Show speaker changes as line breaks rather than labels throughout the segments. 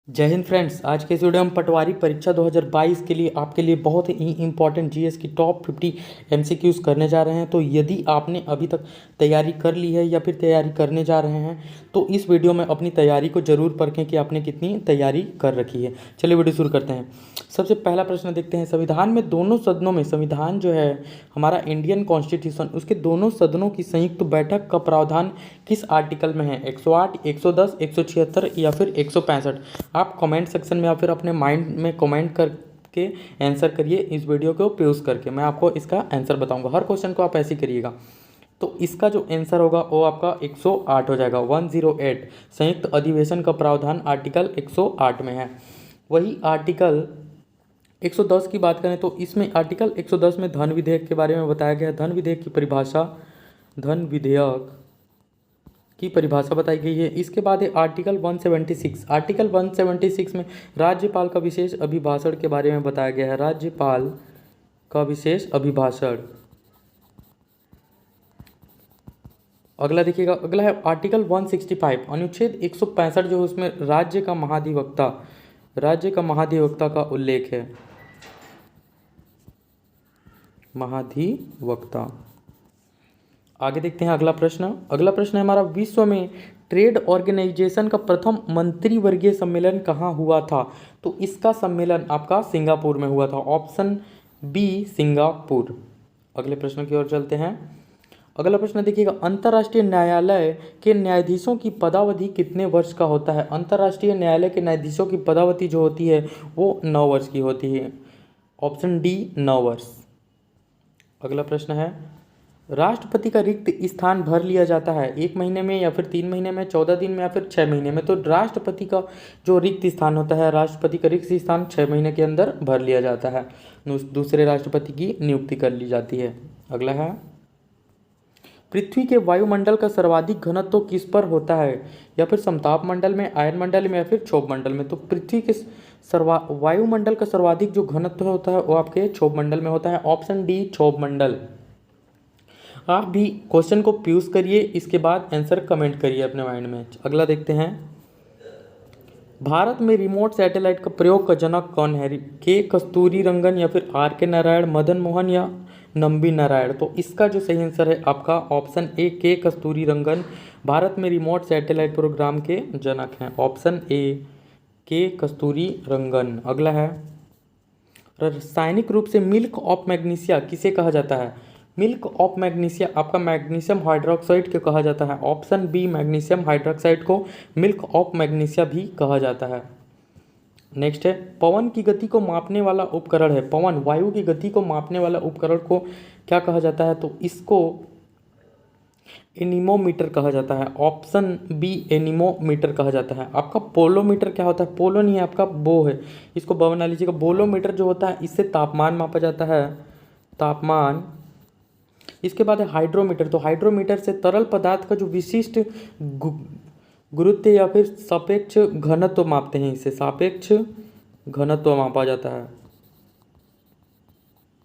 जय हिंद फ्रेंड्स। आज के इस वीडियो में पटवारी परीक्षा 2022 के लिए आपके लिए बहुत ही इंपॉर्टेंट जीएस की टॉप 50 एमसीक्यूज करने जा रहे हैं। तो यदि आपने अभी तक तैयारी कर ली है या फिर तैयारी करने जा रहे हैं तो इस वीडियो में अपनी तैयारी को जरूर परखें कि आपने कितनी तैयारी कर रखी है। चलिए वीडियो शुरू करते हैं। सबसे पहला प्रश्न देखते हैं। संविधान में दोनों सदनों में, संविधान जो है हमारा इंडियन कॉन्स्टिट्यूशन, उसके दोनों सदनों की संयुक्त बैठक का प्रावधान किस आर्टिकल में है? 108, 110, 176 या फिर 165? आप कमेंट सेक्शन में या फिर अपने माइंड में कमेंट करके आंसर करिए इस वीडियो को पॉज करके। मैं आपको इसका आंसर बताऊंगा। हर क्वेश्चन को आप ऐसे ही करिएगा। तो इसका जो आंसर होगा वो आपका 108 हो जाएगा। 108 संयुक्त अधिवेशन का प्रावधान आर्टिकल 108 में है। वही आर्टिकल 110 की बात करें तो इसमें आर्टिकल 110 में धन विधेयक के बारे में बताया गया है। धन विधेयक की परिभाषा, धन विधेयक की परिभाषा बताई गई है। इसके बाद है आर्टिकल 176। आर्टिकल 176 में राज्यपाल का विशेष अभिभाषण के बारे में बताया गया है। राज्यपाल का विशेष अभिभाषण। अगला देखिएगा, अगला है आर्टिकल 165। अनुच्छेद 165 जो है उसमें राज्य का महाधिवक्ता, राज्य का महाधिवक्ता का उल्लेख है। महाधिवक्ता। आगे देखते हैं अगला प्रश्न। अगला प्रश्न है हमारा, विश्व में ट्रेड ऑर्गेनाइजेशन का प्रथम मंत्रिवर्गीय सम्मेलन कहाँ हुआ था? तो इसका सम्मेलन आपका सिंगापुर में हुआ था। Option B Singapore. अगले प्रश्न की ओर चलते हैं। अगला प्रश्न देखिएगा, अंतर्राष्ट्रीय न्यायालय के न्यायाधीशों की पदावधि कितने वर्ष का होता है? अंतर्राष्ट्रीय न्यायालय के न्यायाधीशों की पदावधि जो होती है वो 9 वर्ष की होती है। ऑप्शन डी 9 वर्ष। अगला प्रश्न है, राष्ट्रपति का रिक्त स्थान भर लिया जाता है 1 महीने में या फिर 3 महीने में, 14 दिन में या फिर 6 महीने में? तो राष्ट्रपति का जो रिक्त स्थान होता है, राष्ट्रपति का रिक्त स्थान 6 महीने के अंदर भर लिया जाता है। दूसरे राष्ट्रपति की नियुक्ति कर ली जाती है। अगला है, पृथ्वी के वायुमंडल का सर्वाधिक घनत्व तो किस पर होता है? या फिर समताप मंडल में, आयन मंडल में या फिर क्षोभ मंडल में? तो पृथ्वी के वायुमंडल का सर्वाधिक जो घनत्व होता है वो आपके क्षोभ मंडल में होता है। ऑप्शन डी क्षोभ मंडल। आप भी क्वेश्चन को पॉज करिए, इसके बाद आंसर कमेंट करिए अपने माइंड में। अगला देखते हैं, भारत में रिमोट सैटेलाइट का प्रयोग का जनक कौन है? के कस्तूरी रंगन या फिर आर के नारायण, मदन मोहन या नंबी नारायण? तो इसका जो सही आंसर है आपका ऑप्शन ए के कस्तूरी रंगन भारत में रिमोट सैटेलाइट प्रोग्राम के जनक हैं। ऑप्शन ए के कस्तूरी रंगन। अगला है, रासायनिक रूप से मिल्क ऑफ मैग्नीशिया किसे कहा जाता है? मिल्क ऑफ मैग्नीशिया आपका मैग्नीशियम हाइड्रोक्साइड को कहा जाता है। ऑप्शन बी मैग्नीशियम हाइड्रोक्साइड को मिल्क ऑफ मैग्नीशिया भी कहा जाता है। नेक्स्ट है, पवन की गति को मापने वाला उपकरण है। पवन, वायु की गति को मापने वाला उपकरण को क्या कहा जाता है? तो इसको एनीमोमीटर कहा जाता है। ऑप्शन बी एनीमोमीटर कहा जाता है। आपका पोलोमीटर क्या होता है? पोलो नहीं है, आपका बो है, इसको ब बना लीजिएगा। बोलोमीटर जो होता है इससे तापमान मापा जाता है, तापमान। इसके बाद है हाइड्रोमीटर। तो हाइड्रोमीटर से तरल पदार्थ का जो विशिष्ट गुरुत्व या फिर सापेक्ष घनत्व मापते हैं, इससे सापेक्ष घनत्व मापा जाता है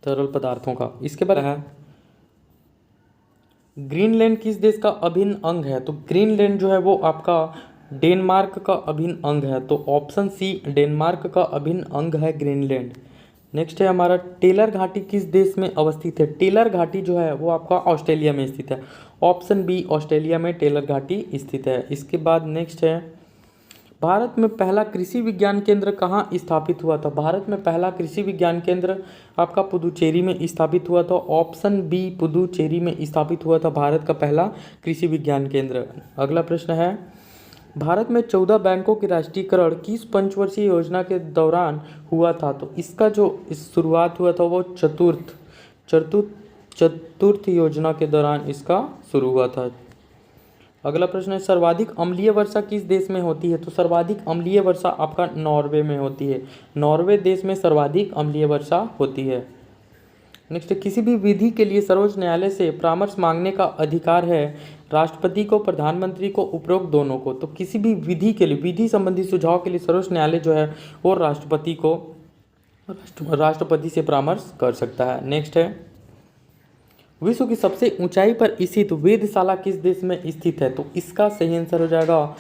तरल पदार्थों का। इसके बाद है, ग्रीनलैंड किस देश का अभिन्न अंग है? तो ग्रीनलैंड जो है वो आपका डेनमार्क का अभिन्न अंग है। तो ऑप्शन सी डेनमार्क का अभिन्न अंग है ग्रीनलैंड। नेक्स्ट है हमारा, टेलर घाटी किस देश में अवस्थित है? टेलर घाटी जो है वो आपका ऑस्ट्रेलिया में स्थित है। ऑप्शन बी ऑस्ट्रेलिया में टेलर घाटी स्थित है। इसके बाद नेक्स्ट है, भारत में पहला कृषि विज्ञान केंद्र कहाँ स्थापित हुआ था? भारत में पहला कृषि विज्ञान केंद्र आपका पुदुचेरी में स्थापित हुआ था। ऑप्शन बी पुदुचेरी में स्थापित हुआ था भारत का पहला कृषि विज्ञान केंद्र। अगला प्रश्न है, भारत में 14 बैंकों के राष्ट्रीयकरण किस पंचवर्षीय योजना के दौरान हुआ था? तो इसका जो शुरुआत हुआ था वो चतुर्थ योजना के दौरान इसका शुरू हुआ था। अगला प्रश्न है, सर्वाधिक अम्लीय वर्षा किस देश में होती है? तो सर्वाधिक अम्लीय वर्षा आपका नॉर्वे में होती है। नॉर्वे देश में सर्वाधिक अम्लीय वर्षा होती है। नेक्स्ट, किसी भी विधि के लिए सर्वोच्च न्यायालय से परामर्श मांगने का अधिकार है राष्ट्रपति को, प्रधानमंत्री को, उपरोक्त दोनों को? तो किसी भी विधि के लिए, विधि संबंधी सुझाव के लिए सर्वोच्च न्यायालय जो है वो राष्ट्रपति से परामर्श कर सकता है। नेक्स्ट है, विश्व की सबसे ऊंचाई पर स्थित वेधशाला किस देश में स्थित है? तो इसका सही आंसर हो जाएगा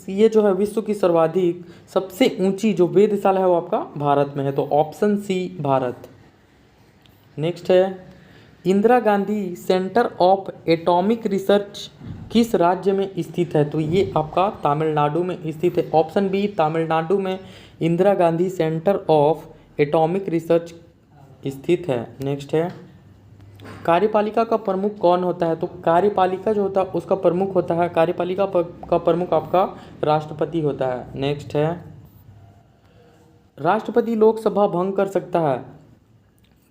ये जो है विश्व की सर्वाधिक सबसे ऊंची जो वेधशाला है वो आपका भारत में है, तो ऑप्शन सी भारत। नेक्स्ट है Indira Gandhi centre of atomic research किस राज्य में स्थित है? तो ये आपका तमिलनाडु में स्थित है, ऑप्शन बी तमिलनाडु में Indira Gandhi centre of atomic research स्थित है। नेक्स्ट है कार्यपालिका का प्रमुख कौन होता है? तो कार्यपालिका जो होता है उसका प्रमुख होता है, कार्यपालिका का प्रमुख आपका राष्ट्रपति होता है। नेक्स्ट है राष्ट्रपति लोकसभा भंग कर सकता है,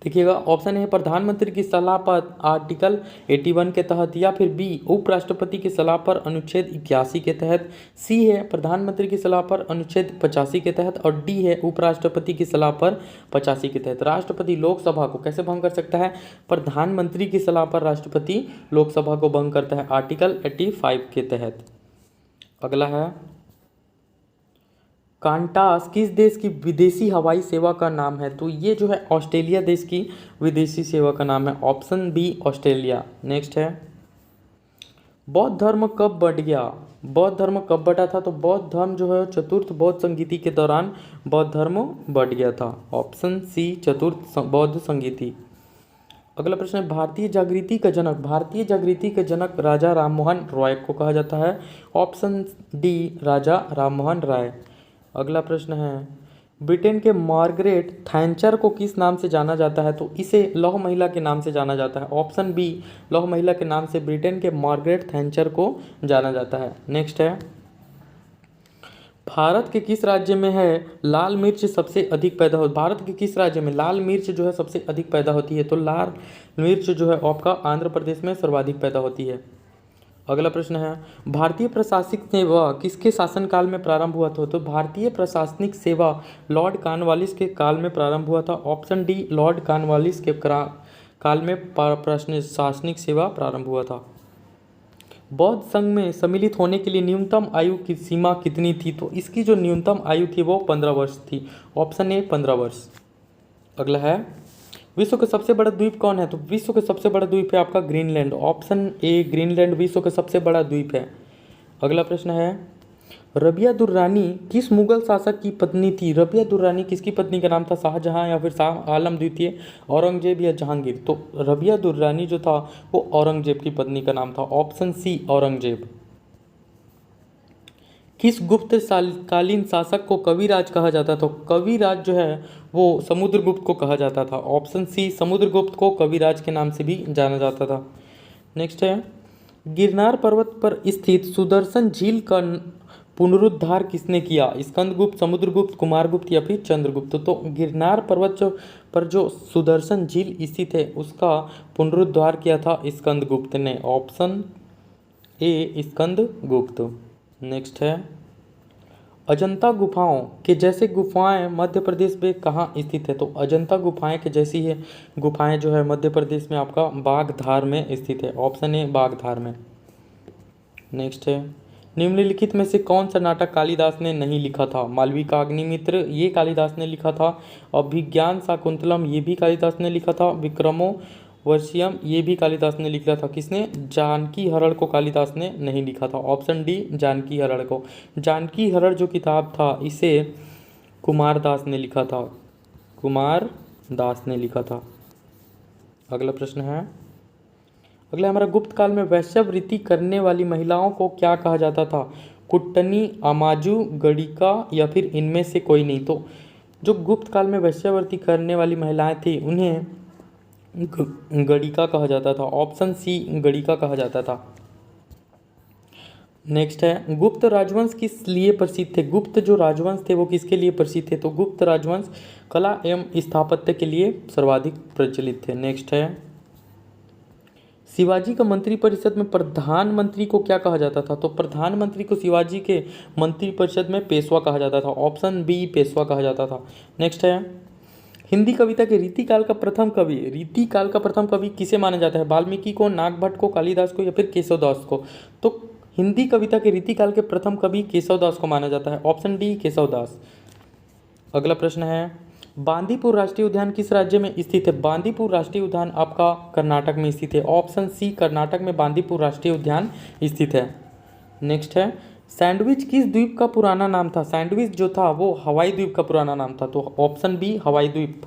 देखिएगा ऑप्शन है प्रधानमंत्री की सलाह पर आर्टिकल 81 के तहत, या फिर बी उपराष्ट्रपति की सलाह पर अनुच्छेद 81 के तहत, सी है प्रधानमंत्री की सलाह पर अनुच्छेद 85 के तहत, और डी है उपराष्ट्रपति की सलाह पर 85 के तहत। राष्ट्रपति लोकसभा को कैसे भंग कर सकता है? प्रधानमंत्री की सलाह पर राष्ट्रपति लोकसभा को भंग करता है आर्टिकल 85 के तहत। अगला है कांटास किस देश की विदेशी हवाई सेवा का नाम है? तो ये जो है ऑस्ट्रेलिया देश की विदेशी सेवा का नाम है, ऑप्शन बी ऑस्ट्रेलिया। नेक्स्ट है बौद्ध धर्म कब बढ़ गया? बौद्ध धर्म कब बढ़ा था? तो बौद्ध धर्म जो है चतुर्थ बौद्ध संगीति के दौरान बौद्ध धर्म बढ़ गया था, ऑप्शन सी चतुर्थ बौद्ध संगीति। अगला प्रश्न है भारतीय जागृति का जनक, भारतीय जागृति के जनक राजा राममोहन रॉय को कहा जाता है, ऑप्शन डी राजा राममोहन राय। अगला प्रश्न है ब्रिटेन के मार्गरेट थैचर को किस नाम से जाना जाता है? तो इसे लौह महिला के नाम से जाना जाता है, ऑप्शन बी लौह महिला के नाम से ब्रिटेन के मार्गरेट थैचर को जाना जाता है। नेक्स्ट है भारत के किस राज्य में है लाल मिर्च सबसे अधिक पैदा हो? भारत के किस राज्य में लाल मिर्च जो है सबसे अधिक पैदा होती है? तो लाल मिर्च जो है आपका आंध्र प्रदेश में सर्वाधिक पैदा होती है। अगला प्रश्न है भारतीय प्रशासनिक सेवा किसके शासनकाल में प्रारंभ हुआ था? तो भारतीय प्रशासनिक सेवा लॉर्ड कॉर्नवालिस के काल में प्रारंभ हुआ था, ऑप्शन डी लॉर्ड कॉर्नवालिस के काल में प्रशासनिक सेवा प्रारंभ हुआ था। बौद्ध संघ में सम्मिलित होने के लिए न्यूनतम आयु की सीमा कितनी थी? तो इसकी जो न्यूनतम आयु थी वो 15 वर्ष थी, ऑप्शन ए 15 वर्ष। अगला है विश्व का सबसे बड़ा द्वीप कौन है? तो विश्व का सबसे बड़ा द्वीप है आपका ग्रीनलैंड, ऑप्शन ए ग्रीनलैंड विश्व का सबसे बड़ा द्वीप है। अगला प्रश्न है रबिया दुर्रानी किस मुगल शासक की पत्नी थी? रबिया दुर्रानी किसकी पत्नी का नाम था? शाहजहां या फिर शाह आलम द्वितीय, औरंगजेब या जहांगीर? तो रबिया दुर्रानी जो था वो औरंगजेब की पत्नी का नाम था, ऑप्शन सी औरंगजेब। किस गुप्त कालीन शासक को कविराज कहा जाता था? तो कविराज जो है वो समुद्रगुप्त को कहा जाता था, ऑप्शन सी समुद्रगुप्त को कविराज के नाम से भी जाना जाता था। नेक्स्ट है गिरनार पर्वत पर स्थित सुदर्शन झील का पुनरुद्धार किसने किया? स्कंदगुप्त, समुद्रगुप्त, कुमारगुप्त या फिर चंद्रगुप्त? तो गिरनार पर्वत पर जो सुदर्शन झील स्थित है उसका पुनरुद्धार किया था स्कंदगुप्त ने, ऑप्शन ए स्कंदगुप्त। नेक्स्ट है अजंता गुफाओं के जैसे गुफाएं मध्य प्रदेश में कहाँ स्थित है? तो अजंता गुफाएं के जैसी है गुफाएं जो है मध्य प्रदेश में आपका बागधार में स्थित है, ऑप्शन ए बागधार में। नेक्स्ट है निम्नलिखित में से कौन सा नाटक कालिदास ने नहीं लिखा था? मालविकाग्निमित्र ये कालिदास ने लिखा था, अभिज्ञान शाकुंतलम ये भी कालिदास ने लिखा था, विक्रमो वर्षियम ये भी कालिदास ने लिखा था। किसने? जानकी हरण को कालिदास ने नहीं लिखा था, ऑप्शन डी जानकी हरण को। जानकी हरण जो किताब था इसे कुमार दास ने लिखा था, कुमार दास ने लिखा था। अगला प्रश्न है अगला हमारा गुप्त काल में वैश्यावृत्ति करने वाली महिलाओं को क्या कहा जाता था? कुट्टनी, अमाजू, गणिका या फिर इनमें से कोई नहीं? तो जो गुप्त काल में वैश्यावृत्ति करने वाली महिलाएं थी उन्हें गणिका कहा जाता था, ऑप्शन सी गणिका कहा जाता था। नेक्स्ट है गुप्त राजवंश किस लिए प्रसिद्ध थे? गुप्त जो राजवंश थे वो किसके लिए प्रसिद्ध थे? तो गुप्त राजवंश कला एवं स्थापत्य के लिए सर्वाधिक प्रचलित थे। नेक्स्ट है शिवाजी का मंत्रिपरिषद में प्रधानमंत्री को क्या कहा जाता था? तो प्रधानमंत्री को शिवाजी के मंत्रिपरिषद में पेशवा कहा जाता था, ऑप्शन बी पेशवा कहा जाता था। नेक्स्ट है हिंदी कविता के रीतिकाल का प्रथम कवि, रीतिकाल का प्रथम कवि किसे माना जाता है? वाल्मीकि को, नागभट्ट को, कालिदास को या फिर केशवदास को? तो हिंदी कविता के रीतिकाल के प्रथम कवि केशवदास को माना जाता है, ऑप्शन डी केशवदास। अगला प्रश्न है बांदीपुर राष्ट्रीय उद्यान किस राज्य में स्थित है? बांदीपुर राष्ट्रीय उद्यान आपका कर्नाटक में स्थित है। ऑप्शन सी, कर्नाटक में बांदीपुर राष्ट्रीय उद्यान स्थित है। नेक्स्ट है, सैंडविच किस द्वीप का पुराना नाम था? सैंडविच जो था वो हवाई द्वीप का पुराना नाम था, तो ऑप्शन बी हवाई द्वीप।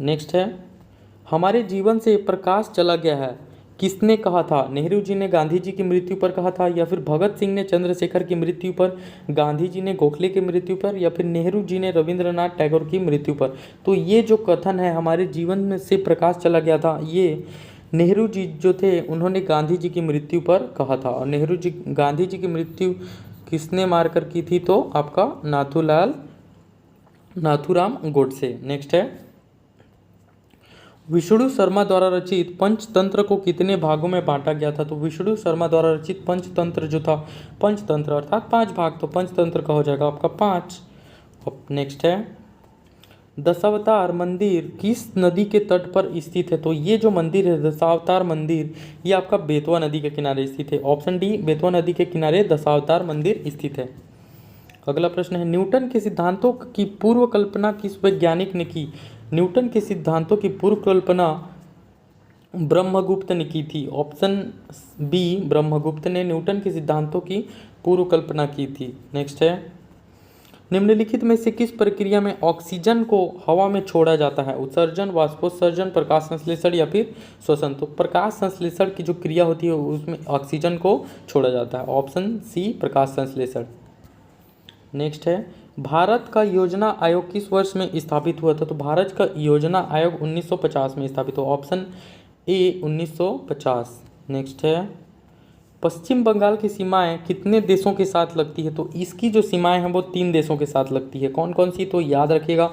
नेक्स्ट है, हमारे जीवन से प्रकाश चला गया है, किसने कहा था? नेहरू जी ने गांधी जी की मृत्यु पर कहा था, या फिर भगत सिंह ने चंद्रशेखर की मृत्यु पर, गांधी जी ने गोखले की मृत्यु पर, या फिर नेहरू जी ने रविंद्रनाथ टैगोर की मृत्यु पर? तो ये जो कथन है हमारे जीवन में से प्रकाश चला गया था, ये नेहरू जी जो थे उन्होंने गांधी जी की मृत्यु पर कहा था। और गांधी जी की मृत्यु किसने मारकर की थी? तो आपका नाथूराम गोडसे। नेक्स्ट है, विष्णु शर्मा द्वारा रचित पंचतंत्र को कितने भागों में बांटा गया था? तो विष्णु शर्मा द्वारा रचित पंचतंत्र जो था, पंचतंत्र अर्थात 5 भाग, तो पंचतंत्र का हो जाएगा आपका 5। नेक्स्ट है, दशावतार मंदिर किस नदी के तट पर स्थित है? तो ये जो मंदिर है दशावतार मंदिर, ये आपका बेतवा नदी के किनारे स्थित है। ऑप्शन डी, बेतवा नदी के किनारे दशावतार मंदिर स्थित है। अगला प्रश्न है, न्यूटन के सिद्धांतों की पूर्व कल्पना किस वैज्ञानिक ने की? न्यूटन के सिद्धांतों की पूर्व कल्पना ब्रह्मगुप्त ने की थी। ऑप्शन बी, ब्रह्मगुप्त ने न्यूटन के सिद्धांतों की पूर्व कल्पना की थी। नेक्स्ट है, निम्नलिखित में से किस प्रक्रिया में ऑक्सीजन को हवा में छोड़ा जाता है? उत्सर्जन, वाष्पोत्सर्जन, प्रकाश संश्लेषण या फिर श्वसन? तो प्रकाश संश्लेषण की जो क्रिया होती है उसमें ऑक्सीजन को छोड़ा जाता है। ऑप्शन सी, प्रकाश संश्लेषण। नेक्स्ट है, भारत का योजना आयोग किस वर्ष में स्थापित हुआ था? तो भारत का योजना आयोग 1950 में स्थापित हुआ। Option A, 1950। नेक्स्ट है, पश्चिम बंगाल की सीमाएं कितने देशों के साथ लगती है? तो इसकी जो सीमाएं हैं वो 3 देशों के साथ लगती है। कौन कौन सी? तो याद रखिएगा,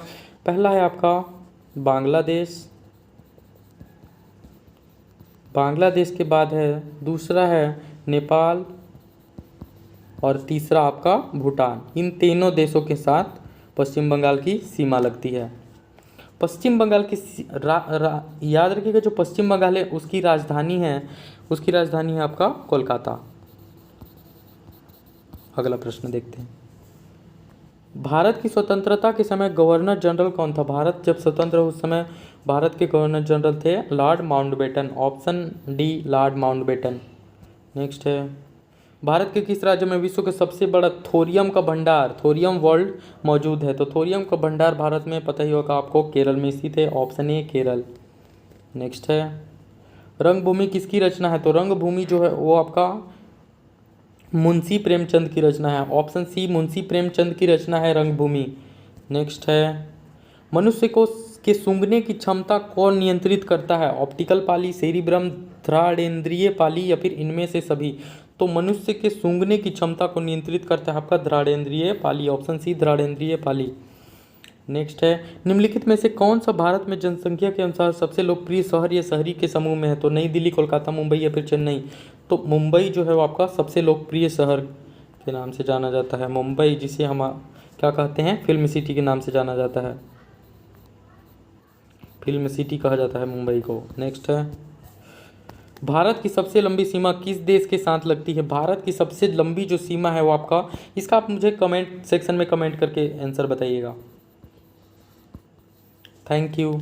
पहला है आपका बांग्लादेश के बाद है दूसरा है नेपाल, और तीसरा आपका भूटान। इन तीनों देशों के साथ पश्चिम बंगाल की सीमा लगती है। पश्चिम बंगाल की याद रखिएगा, जो पश्चिम बंगाल है उसकी राजधानी है आपका कोलकाता। अगला प्रश्न देखते हैं, भारत की स्वतंत्रता के समय गवर्नर जनरल कौन था? भारत जब स्वतंत्र उस समय भारत के गवर्नर जनरल थे Lord Mountbatten. Option D, Lord Mountbatten. Next है, भारत के किस राज्य में विश्व के सबसे बड़ा थोरियम का भंडार, थोरियम वर्ल्ड मौजूद है? तो थोरियम का भंडार भारत में पता ही होगा आपको, केरल में स्थित है। Option A, Kerala. नेक्स्ट है, रंगभूमि किसकी रचना है? तो रंगभूमि जो है वो आपका मुंशी प्रेमचंद की रचना है। ऑप्शन सी, मुंशी प्रेमचंद की रचना है रंगभूमि। नेक्स्ट है, मनुष्य को के सूंघने की क्षमता कौन नियंत्रित करता है? ऑप्टिकल पाली, सेरिब्रम, धृढ़ेंद्रिय पाली या फिर इनमें से सभी? तो मनुष्य के सूंघने की क्षमता को नियंत्रित करता है आपका धृढ़ेंद्रिय पाली। ऑप्शन सी, धृढ़ेंद्रिय पाली। नेक्स्ट है, निम्नलिखित में से कौन सा भारत में जनसंख्या के अनुसार सबसे लोकप्रिय शहर या शहरी के समूह में है? तो नई दिल्ली, कोलकाता, मुंबई या फिर चेन्नई? तो मुंबई जो है वो आपका सबसे लोकप्रिय शहर के नाम से जाना जाता है। मुंबई, जिसे हम क्या कहते हैं, फिल्म सिटी के नाम से जाना जाता है, फिल्म सिटी कहा जाता है मुंबई को। नेक्स्ट है, भारत की सबसे लंबी सीमा किस देश के साथ लगती है? भारत की सबसे लंबी जो सीमा है वो आपका, इसका आप मुझे कमेंट सेक्शन में कमेंट करके आंसर बताइएगा। Thank you.